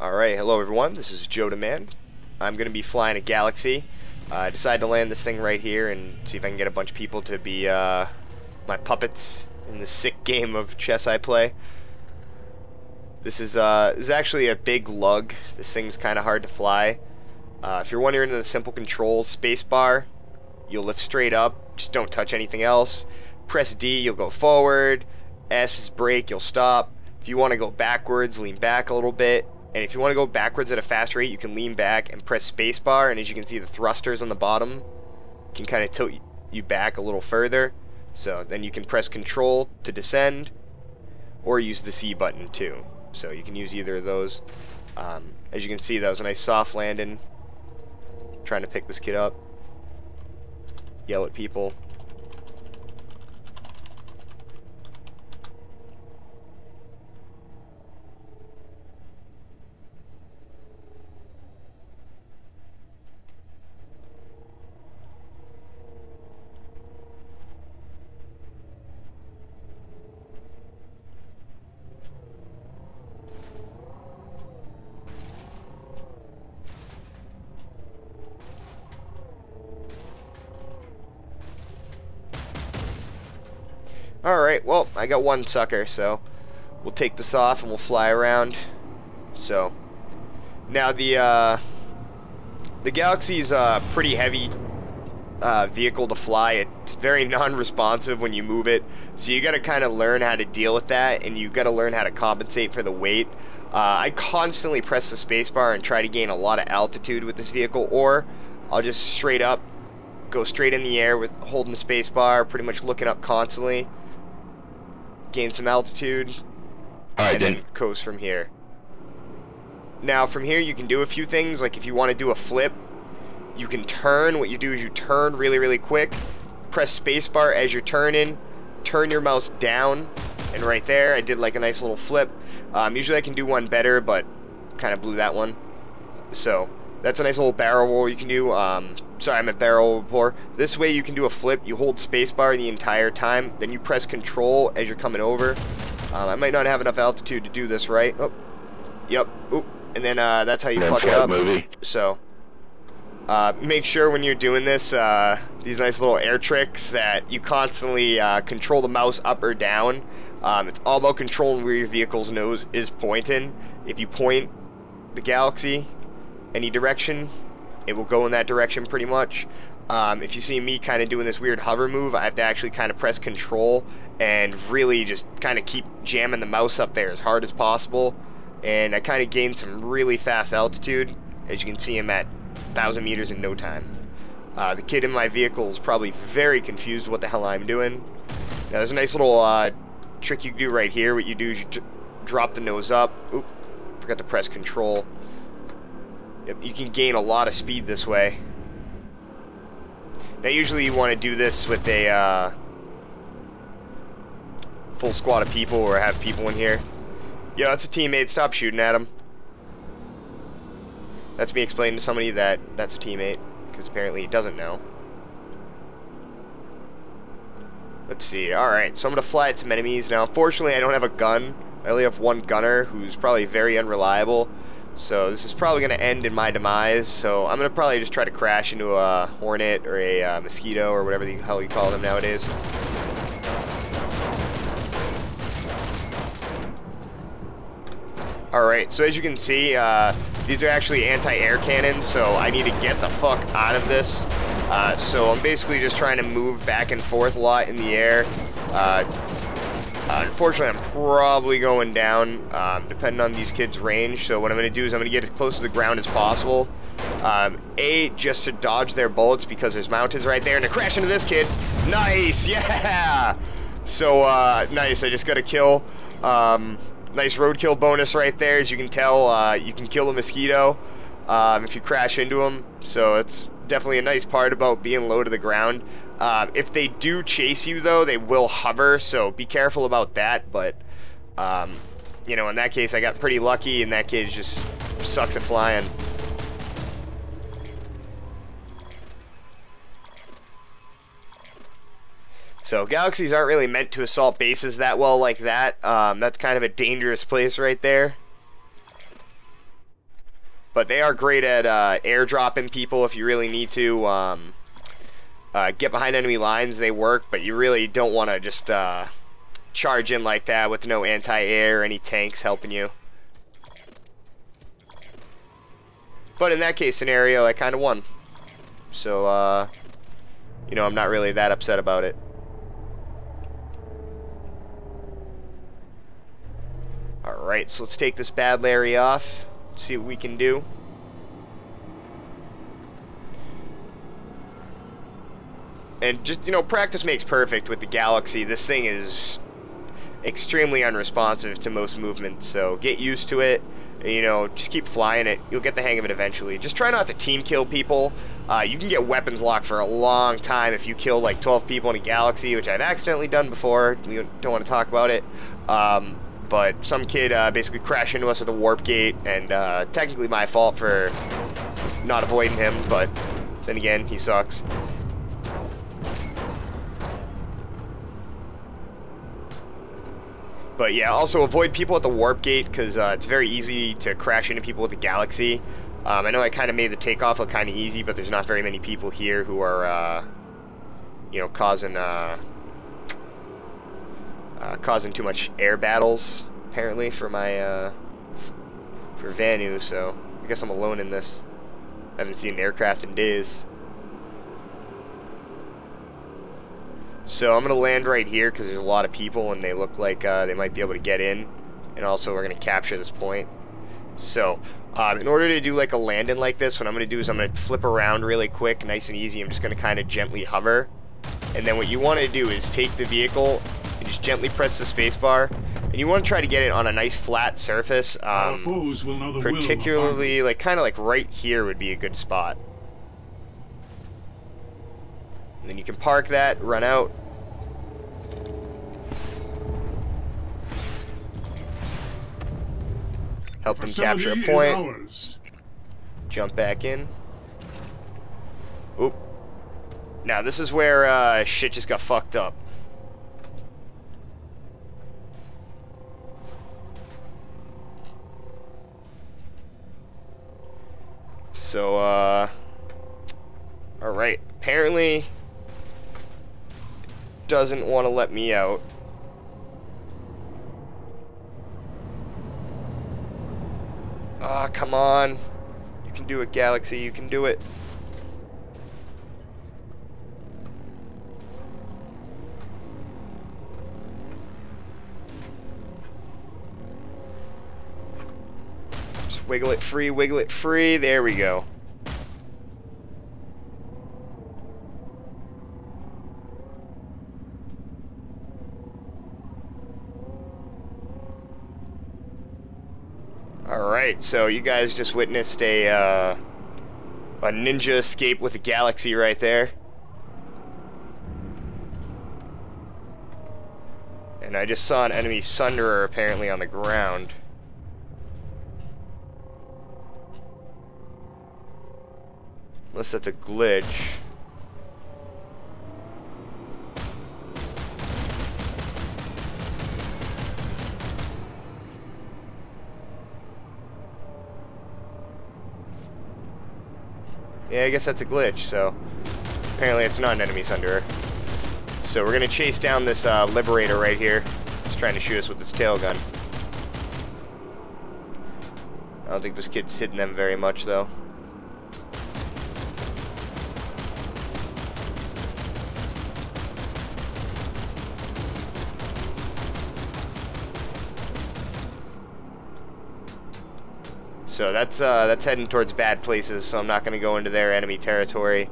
Alright, hello everyone, this is Joe the Man. I'm going to be flying a Galaxy. I decided to land this thing right here and see if I can get a bunch of people to be my puppets in the sick game of chess I play. This is actually a big lug. This thing's kind of hard to fly. If you're wondering the simple controls, spacebar, you'll lift straight up, just don't touch anything else. Press D, you'll go forward. S is brake, you'll stop. If you want to go backwards, lean back a little bit. And if you want to go backwards at a fast rate, you can lean back and press spacebar, and as you can see, the thrusters on the bottom can kind of tilt you back a little further. So then you can press control to descend, or use the C button too. So you can use either of those. As you can see, that was a nice soft landing. Trying to pick this kid up. Yell at people. Alright, well, I got one sucker, so we'll take this off and we'll fly around. So, now the Galaxy's a pretty heavy vehicle to fly. It's very non-responsive when you move it, so you gotta kind of learn how to deal with that, and you gotta learn how to compensate for the weight. I constantly press the spacebar and try to gain a lot of altitude with this vehicle, or I'll just straight up go straight in the air with holding the spacebar, pretty much looking up constantly. Gain some altitude, and then coast from here. Now from here you can do a few things, like if you want to do a flip, you can turn. What you do is you turn really quick, press spacebar as you're turning, turn your mouse down, and right there I did like a nice little flip. Usually I can do one better, but kind of blew that one. So that's a nice little barrel roll you can do. Sorry, I meant barrel roll before. This way you can do a flip. You hold spacebar the entire time, then you press control as you're coming over. I might not have enough altitude to do this right. Oh, yep. Oop. And then that's how you fuck it up. So make sure when you're doing this, these nice little air tricks, that you constantly control the mouse up or down. It's all about controlling where your vehicle's nose is pointing. If you point the Galaxy any direction, it will go in that direction pretty much. If you see me kind of doing this weird hover move, I have to actually kind of press control and really just kind of keep jamming the mouse up there as hard as possible. And I kind of gained some really fast altitude. As you can see, I'm at 1,000 meters in no time. The kid in my vehicle is probably very confused what the hell I'm doing. Now there's a nice little trick you can do right here. What you do is you drop the nose up. Oop, forgot to press control. Yep, you can gain a lot of speed this way. Now usually you want to do this with a full squad of people, or have people in here. Yo, that's a teammate, stop shooting at him. That's me explaining to somebody that that's a teammate, because apparently he doesn't know. Let's see, alright, so I'm going to fly at some enemies. Now unfortunately I don't have a gun. I only have one gunner who's probably very unreliable. So this is probably going to end in my demise, so I'm going to probably just try to crash into a Hornet or a Mosquito or whatever the hell you call them nowadays. Alright, so as you can see, these are actually anti-air cannons, so I need to get the fuck out of this. So I'm basically just trying to move back and forth a lot in the air. Unfortunately, I'm probably going down, depending on these kids' range. So what I'm going to do is I'm going to get as close to the ground as possible. Just to dodge their bullets, because there's mountains right there, and to crash into this kid. Nice, yeah! So, nice, I just got a kill. Nice roadkill bonus right there. As you can tell, you can kill a Mosquito if you crash into him. So it's definitely a nice part about being low to the ground. If they do chase you, though, they will hover, so be careful about that. But, you know, in that case, I got pretty lucky, and that kid just sucks at flying. So Galaxies aren't really meant to assault bases that well like that. That's kind of a dangerous place right there. But they are great at airdropping people if you really need to get behind enemy lines. They work, but you really don't want to just charge in like that with no anti-air or any tanks helping you. But in that case scenario, I kind of won. So, you know, I'm not really that upset about it. Alright, so let's take this bad Larry off. See what we can do. And just, you know, practice makes perfect with the Galaxy. This thing is extremely unresponsive to most movements, so get used to it. You know, just keep flying it. You'll get the hang of it eventually. Just try not to team kill people. You can get weapons locked for a long time if you kill like 12 people in a Galaxy, which I've accidentally done before. We don't want to talk about it. But some kid basically crashed into us at the warp gate, and technically my fault for not avoiding him, but then again, he sucks. But yeah, also avoid people at the warp gate, because it's very easy to crash into people with the Galaxy. I know I kind of made the takeoff look kind of easy, but there's not very many people here who are, you know, causing too much air battles, apparently, for my, for Vanu, so I guess I'm alone in this. I haven't seen an aircraft in days. So I'm going to land right here because there's a lot of people and they look like they might be able to get in. And also we're going to capture this point. So in order to do like a landing like this, what I'm going to do is I'm going to flip around really quick, nice and easy. I'm just going to kind of gently hover. And then what you want to do is take the vehicle and just gently press the spacebar. And you want to try to get it on a nice flat surface. Particularly like kind of like right here would be a good spot. And then you can park that, run out. Help them capture a point. Jump back in. Oop. Now this is where shit just got fucked up. So, alright. Apparently doesn't want to let me out. Ah, come on. You can do it, Galaxy. You can do it. Just wiggle it free, wiggle it free. There we go. Alright, so you guys just witnessed a ninja escape with a Galaxy right there. And I just saw an enemy Sunderer apparently on the ground. Unless that's a glitch. Yeah, I guess that's a glitch, so apparently it's not an enemy Sunderer. So we're gonna chase down this Liberator right here. He's trying to shoot us with his tail gun. I don't think this kid's hitting them very much, though. So that's heading towards bad places, so I'm not going to go into their enemy territory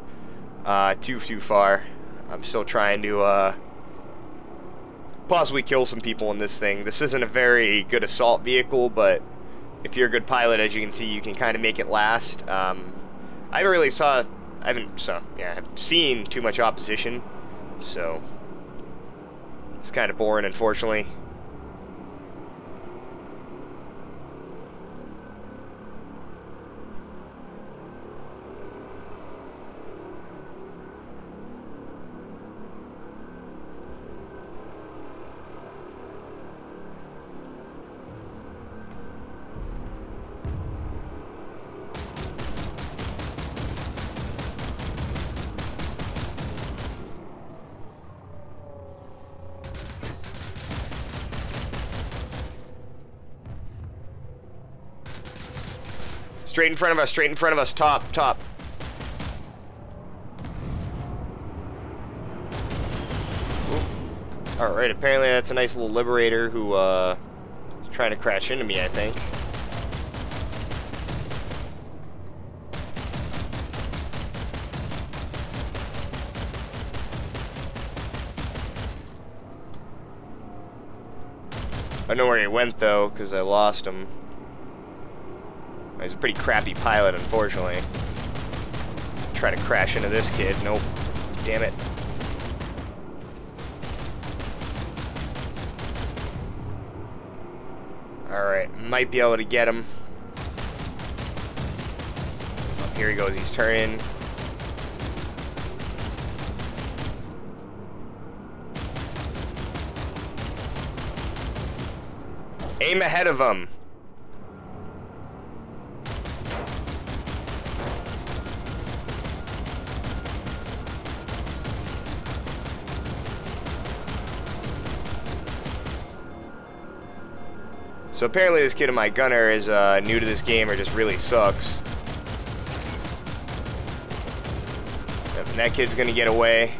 too far. I'm still trying to possibly kill some people in this thing. This isn't a very good assault vehicle, but if you're a good pilot, as you can see, you can kind of make it last. I haven't seen too much opposition, so it's kind of boring, unfortunately. Straight in front of us, straight in front of us. Top, top. Alright, apparently that's a nice little liberator who is trying to crash into me, I think. I know where he went though, because I lost him. He's a pretty crappy pilot, unfortunately. Try to crash into this kid. Nope. Damn it. Alright, might be able to get him. Oh, here he goes, he's turning. Aim ahead of him. So apparently this kid in my gunner is new to this game or just really sucks. Yep, and that kid's gonna get away.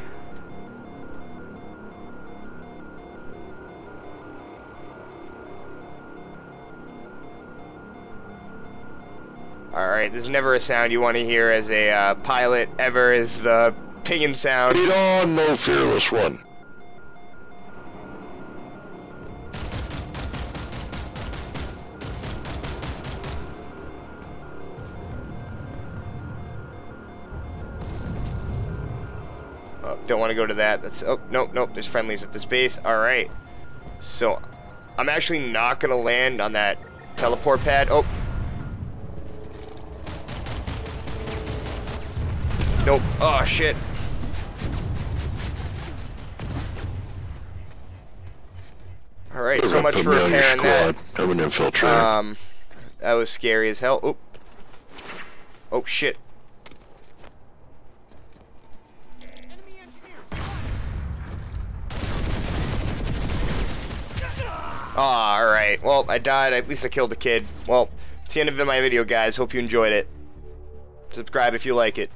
Alright, this is never a sound you want to hear as a pilot ever, is the pinging sound. Lead on, no fearless one. Oh, don't want to go to that. That's, oh, nope, nope, there's friendlies at this base. Alright. So, I'm actually not going to land on that teleport pad. Oh. Nope. Oh, shit. Alright, so much for repairing that. I'm an infiltrator. That was scary as hell. Oh. Oh, shit. Ah, alright. Well, I died. At least I killed the kid. Well, it's the end of my video, guys. Hope you enjoyed it. Subscribe if you like it.